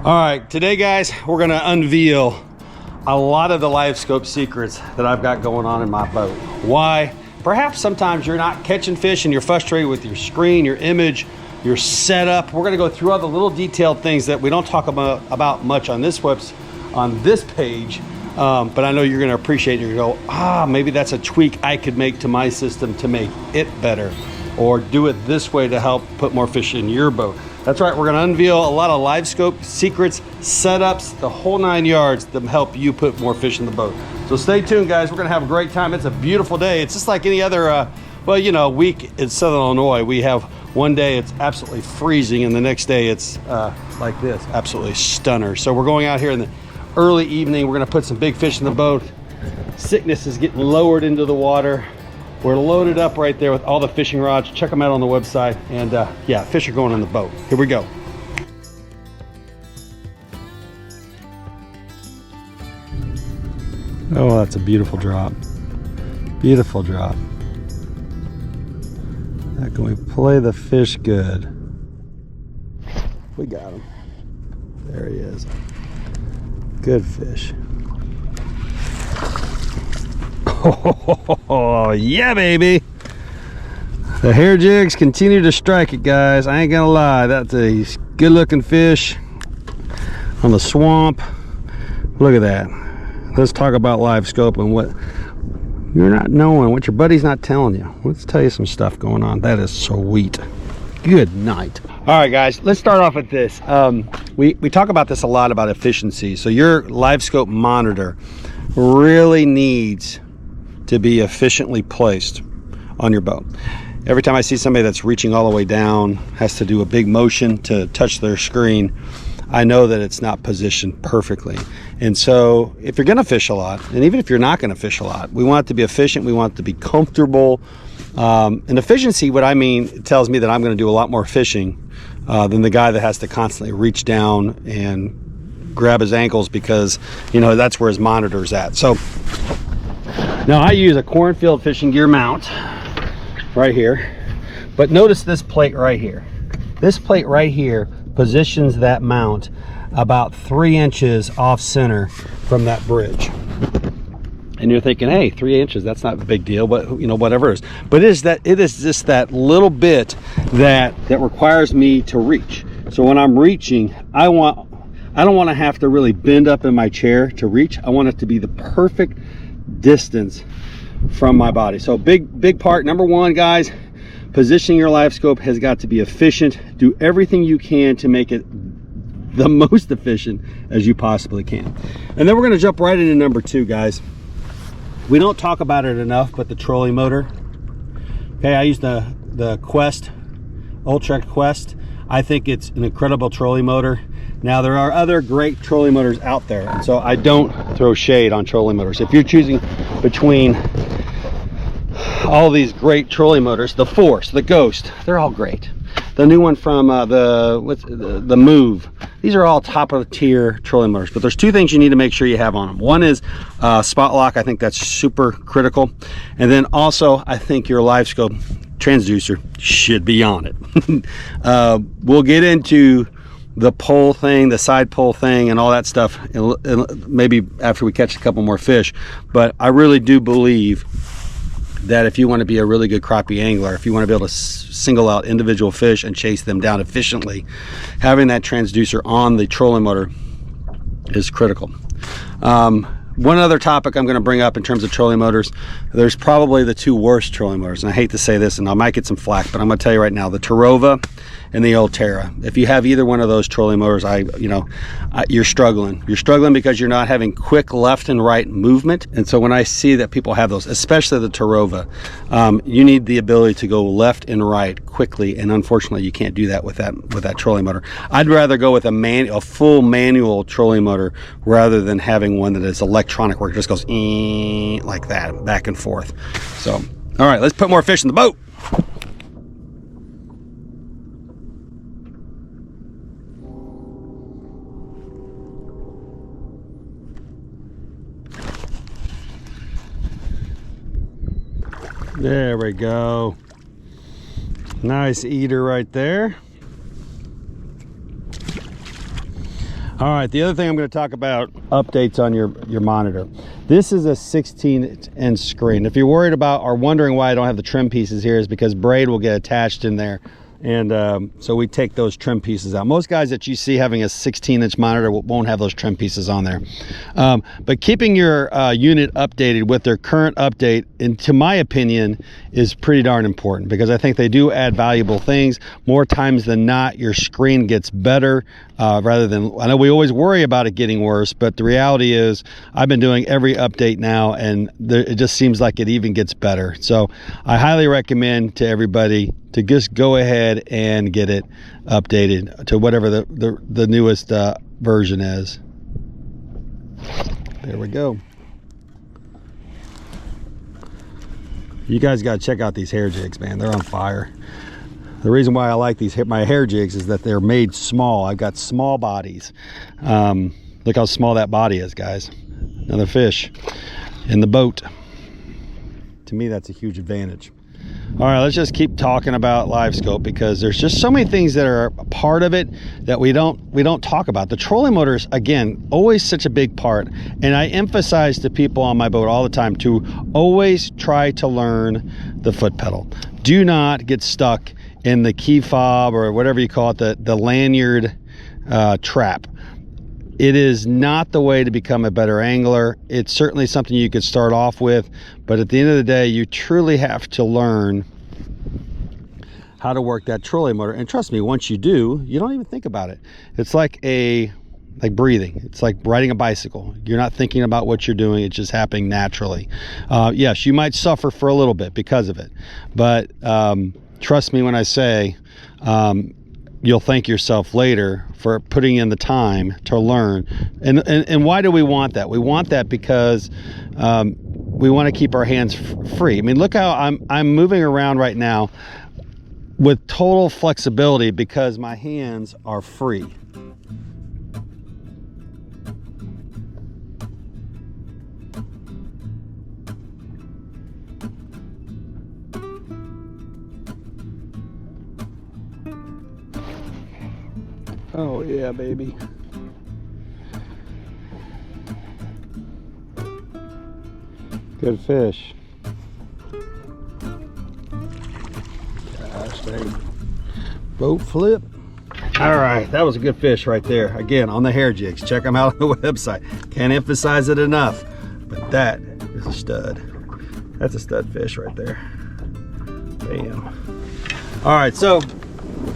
All right, today guys, we're gonna unveil a lot of the LiveScope secrets that I've got going on in my boat. Why? Perhaps sometimes you're not catching fish and you're frustrated with your screen, your image, your setup. We're gonna go through all the little detailed things that we don't talk about much on this page, but I know you're gonna appreciate it. You're gonna go, maybe that's a tweak I could make to my system to make it better, or do it this way to help put more fish in your boat. That's right, we're gonna unveil a lot of LiveScope secrets, setups, the whole 9 yards to help you put more fish in the boat. So stay tuned, guys. We're gonna have a great time. It's a beautiful day. It's just like any other, week in Southern Illinois. We have one day it's absolutely freezing and the next day it's like this, absolutely stunner. So we're going out here in the early evening. We're gonna put some big fish in the boat. Sickness is getting lowered into the water. We're loaded up right there with all the fishing rods. Check them out on the website. And yeah, fish are going in the boat. Here we go. Oh, that's a beautiful drop. Beautiful drop. Now can we play the fish good? We got him. There he is. Good fish. Oh, yeah, baby. The hair jigs continue to strike it, guys. I ain't gonna lie. That's a good looking fish on the swamp. Look at that. Let's talk about LiveScope and what you're not knowing, what your buddy's not telling you. Let's tell you some stuff going on. That is sweet. Good night. All right, guys, let's start off with this. We talk about this a lot, about efficiency. So your LiveScope monitor really needs to be efficiently placed on your boat. Every time I see somebody that's reaching all the way down, has to do a big motion to touch their screen, I know that it's not positioned perfectly. And so if you're gonna fish a lot, and even if you're not gonna fish a lot, we want it to be efficient, we want it to be comfortable. And efficiency, what I mean, it tells me that I'm gonna do a lot more fishing than the guy that has to constantly reach down and grab his ankles because, you know, that's where his monitor's at. So now I use a cornfield fishing gear mount right here, but notice this plate right here. This plate right here positions that mount about 3 inches off center from that bridge. And you're thinking, hey, 3 inches, that's not a big deal, but you know, whatever it is. But it is just that little bit that requires me to reach. So when I'm reaching, I don't want to have to really bend up in my chair to reach. I want it to be the perfect distance from my body. So big part, number one, guys, positioning your LiveScope has got to be efficient. Do everything you can to make it the most efficient as you possibly can. And then we're going to jump right into number two, guys. We don't talk about it enough, but the trolling motor. Okay, I use the Quest, Ultra Quest. I think it's an incredible trolling motor. Now there are other great trolling motors out there, and so I don't throw shade on trolling motors. If you're choosing between all these great trolling motors, the Force, the Ghost, they're all great. The new one from the Move, these are all top of the tier trolling motors. But there's two things you need to make sure you have on them. One is spot lock. I think that's super critical. And then also, I think your LiveScope transducer should be on it. We'll get into the pole thing, the side pole thing, and all that stuff maybe after we catch a couple more fish. But I really do believe that if you want to be a really good crappie angler, if you want to be able to single out individual fish and chase them down efficiently, having that transducer on the trolling motor is critical. One other topic I'm going to bring up in terms of trolling motors, there's probably the two worst trolling motors, and I hate to say this and I might get some flack, but I'm going to tell you right now, the Terrova and the Ulterra. If you have either one of those trolling motors, you're struggling. You're struggling because you're not having quick left and right movement. And so when I see that people have those, especially the Terrova, you need the ability to go left and right quickly, and unfortunately you can't do that with that trolling motor. I'd rather go with a full manual trolling motor rather than having one that is electronic where it just goes like that, back and forth. So, all right, let's put more fish in the boat. There we go. Nice eater right there. All right, the other thing I'm going to talk about, updates on your monitor. This is a 16-inch screen. If you're worried about or wondering why I don't have the trim pieces here, is because braid will get attached in there. And so we take those trim pieces out. Most guys that you see having a 16-inch monitor won't have those trim pieces on there. But keeping your unit updated with their current update, and to my opinion, is pretty darn important, because I think they do add valuable things. More times than not, your screen gets better rather than, I know we always worry about it getting worse, but the reality is I've been doing every update now, and it just seems like it even gets better. So I highly recommend to everybody to just go ahead and get it updated to whatever the newest version is. There we go. You guys got to check out these hair jigs, man. They're on fire. The reason why I like my hair jigs is that they're made small. I've got small bodies. Look how small that body is, guys. Another fish in the boat. To me, that's a huge advantage. All right, let's just keep talking about LiveScope, because there's just so many things that are a part of it that we don't talk about. The trolling motor is, again, always such a big part, and I emphasize to people on my boat all the time to always try to learn the foot pedal. Do not get stuck in the key fob or whatever you call it, the lanyard trap. It is not the way to become a better angler. It's certainly something you could start off with, but at the end of the day, you truly have to learn how to work that trolling motor. And trust me, once you do, you don't even think about it. It's like breathing. It's like riding a bicycle. You're not thinking about what you're doing. It's just happening naturally. Yes, you might suffer for a little bit because of it, but trust me when I say you'll thank yourself later for putting in the time to learn. And why do we want that? We want that because we want to keep our hands free. I mean, look how I'm moving around right now with total flexibility because my hands are free. Oh yeah, baby. Good fish. Gosh dang. Boat flip. All right, that was a good fish right there. Again, on the hair jigs. Check them out on the website. Can't emphasize it enough. But that is a stud. That's a stud fish right there. Bam. All right, so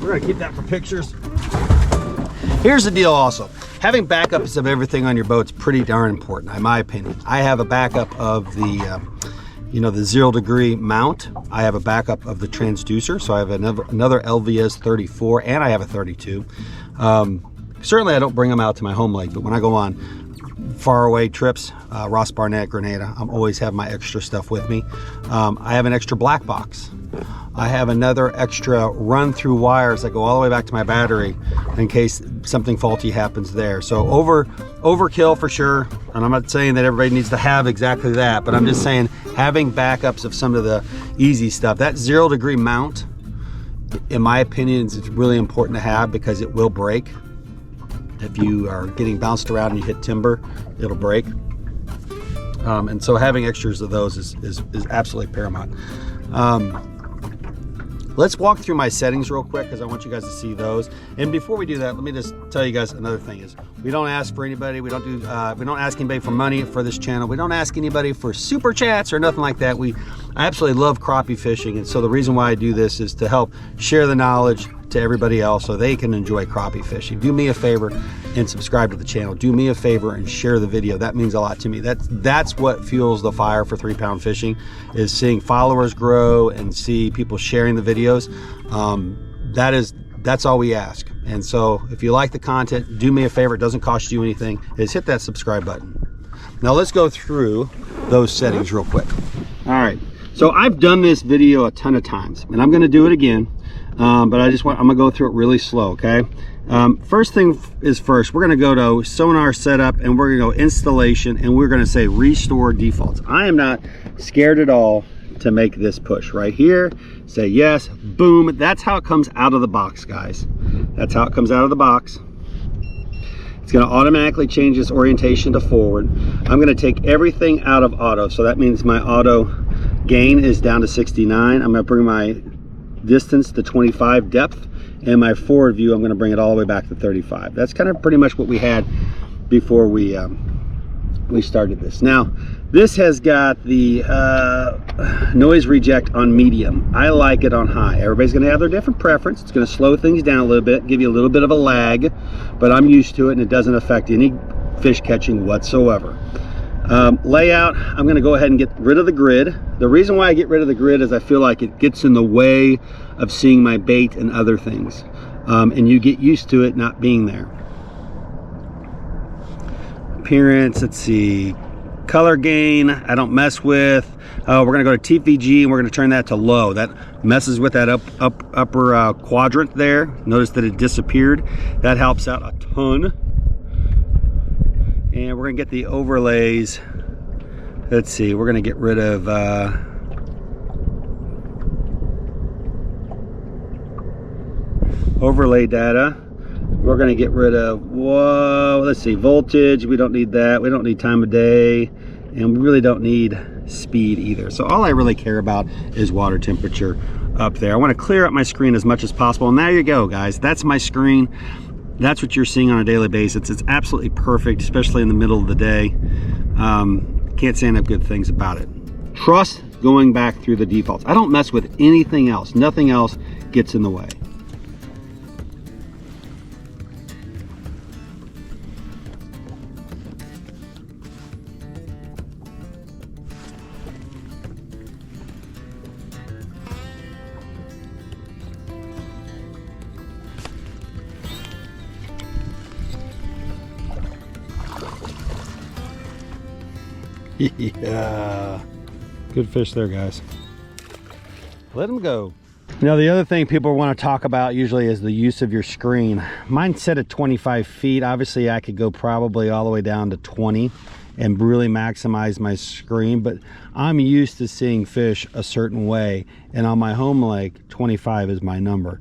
we're gonna keep that for pictures. Here's the deal also. Having backups of everything on your boat is pretty darn important, in my opinion. I have a backup of the, the 0 degree mount. I have a backup of the transducer. So I have another LVS 34 and I have a 32. Certainly I don't bring them out to my home lake, but when I go on far away trips, Ross Barnett, Grenada, I'm always have my extra stuff with me. I have an extra black box. I have another extra run through wires that go all the way back to my battery in case something faulty happens there. So overkill for sure. And I'm not saying that everybody needs to have exactly that, but I'm just saying having backups of some of the easy stuff. That 0 degree mount, in my opinion, is really important to have because it will break. If you are getting bounced around and you hit timber, it'll break. And so having extras of those is absolutely paramount. Let's walk through my settings real quick because I want you guys to see those. And before we do that, let me just tell you guys another thing is we don't ask for anybody. We don't ask anybody for money for this channel. We don't ask anybody for super chats or nothing like that. I absolutely love crappie fishing, and so the reason why I do this is to help share the knowledge to everybody else so they can enjoy crappie fishing. Do me a favor and subscribe to the channel. Do me a favor and share the video. That means a lot to me. That's what fuels the fire for 3-pound fishing, is seeing followers grow and see people sharing the videos. That's all we ask. And so if you like the content, do me a favor. It doesn't cost you anything. Is hit that subscribe button. Now let's go through those settings real quick. All right. So I've done this video a ton of times and I'm going to do it again. But I'm gonna go through it really slow, okay? First thing is first, we're gonna go to sonar setup and we're gonna go installation and we're gonna say restore defaults. I am not scared at all to make this push right here. Say yes, boom. That's how it comes out of the box, guys. That's how it comes out of the box. It's going to automatically change its orientation to forward. I'm going to take everything out of auto, so that means my auto gain is down to 69. I'm going to bring my distance to 25, depth, and my forward view, I'm going to bring it all the way back to 35. That's kind of pretty much what we had before we started this. Now, this has got the noise reject on medium. I like it on high. Everybody's going to have their different preference. It's going to slow things down a little bit, give you a little bit of a lag, but I'm used to it and it doesn't affect any fish catching whatsoever. Layout, I'm going to go ahead and get rid of the grid. The reason why I get rid of the grid is I feel like it gets in the way of seeing my bait and other things, and you get used to it not being there. Appearance, let's see, color gain I don't mess with. We're going to go to TVG and we're going to turn that to low. That messes with that upper quadrant there. Notice that it disappeared. That helps out a ton. And we're going to get the overlays. Let's see, we're going to get rid of overlay data. We're going to get rid of, whoa, let's see, voltage. We don't need that. We don't need time of day. And we really don't need speed either. So all I really care about is water temperature up there. I want to clear up my screen as much as possible. And there you go, guys. That's my screen. That's what you're seeing on a daily basis. It's absolutely perfect, especially in the middle of the day. Can't say enough good things about it. Trust going back through the defaults. I don't mess with anything else. Nothing else gets in the way. Yeah, good fish there, guys. Let them go. You know, the other thing people want to talk about usually is the use of your screen. Mine's set at 25 feet. Obviously I could go probably all the way down to 20 and really maximize my screen, but I'm used to seeing fish a certain way, and on my home lake 25 is my number.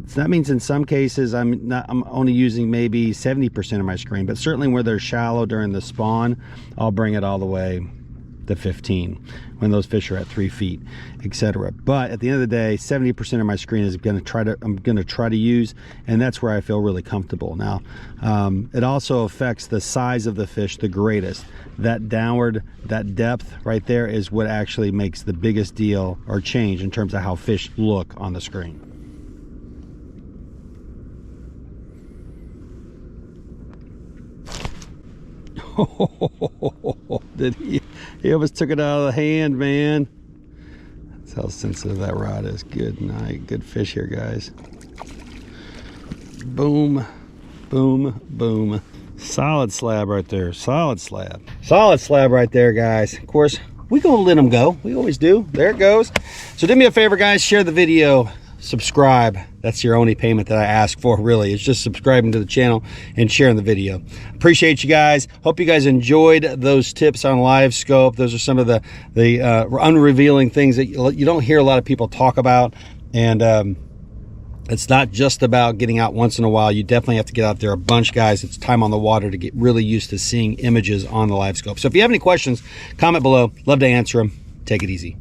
So that means in some cases I'm only using maybe 70% of my screen, but certainly where they're shallow during the spawn, I'll bring it all the way to 15 when those fish are at 3 feet, etc. But at the end of the day, 70% of my screen is I'm going to try to use, and that's where I feel really comfortable. Now, it also affects the size of the fish the greatest. That downward, that depth right there is what actually makes the biggest deal or change in terms of how fish look on the screen. Did he almost took it out of the hand, man. That's how sensitive that rod is. Good night. Good fish here, guys. Boom, boom, boom. Solid slab right there. Solid slab. Solid slab right there, guys. Of course, we gonna let them go. We always do. There it goes. So do me a favor, guys. Share the video. Subscribe. That's your only payment that I ask for, really. It's just subscribing to the channel and sharing the video. Appreciate you guys. Hope you guys enjoyed those tips on LiveScope. Those are some of the unrevealing things that you don't hear a lot of people talk about. And it's not just about getting out once in a while. You definitely have to get out there a bunch, guys. It's time on the water to get really used to seeing images on the LiveScope. So if you have any questions, comment below. Love to answer them. Take it easy.